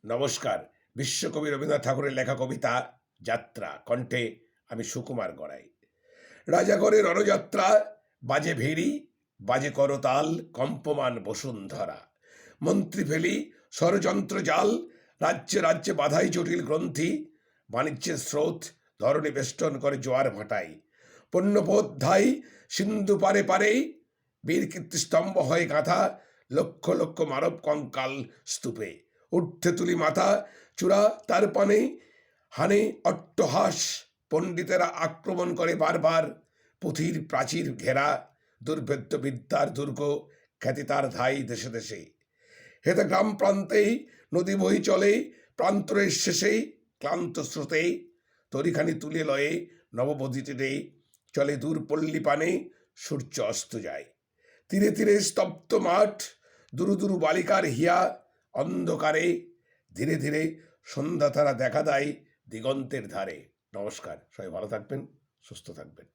নমস্কার। বিশ্বকবি রবীন্দ্রনাথ ঠাকুরের লেখা কবিতা যাত্রা কণ্ঠে আমি সুকুমার গড়াই। রাজাঘরের রণযাত্রা, বাজে ভেরি, বাজে করতাল, কম্পমান বসুন্ধরা। মন্ত্রী ফেলি ষড়যন্ত্র জাল, রাজ্যে রাজ্যে বাধাই জটিল গ্রন্থি। বাণিজ্যের স্রোত ধরণী বেষ্টন করে জোয়ার ভাটাই। পণ্যবোধ্যায় সিন্ধু পারে পারেই, বীর কীর্তিস্তম্ভ হয়ে গাঁথা লক্ষ লক্ষ মানব কঙ্কাল স্তূপে। ঊর্ধ্বে তুলি মাথা, চূড়া তার পানে, হানে অট্টহাস। পণ্ডিতেরা আক্রমণ করে বারবার, পুঁথির প্রাচীর ঘেরা। দুর্ভেদ্য বিদ্যার দুর্গ, খ্যাতি তার ধাই দেশে দেশে। হেতে গ্রাম প্রান্তেই নদী বহি চলে, প্রান্তরের শেষেই ক্লান্ত স্রোতে। তরিখানি তুলে লয়ে নববধূ তীরে, চলে দূর পল্লী পানে, সূর্য অস্ত যায়। তীরে তীরে স্তব্ধ মাঠ, দুরু দুরু বালিকার হিয়া। অন্ধকারে ধীরে ধীরে সন্ধ্যা তারা দেখা দেয় দিগন্তের ধারে। নমস্কার, সবাই ভালো থাকবেন, সুস্থ থাকবেন।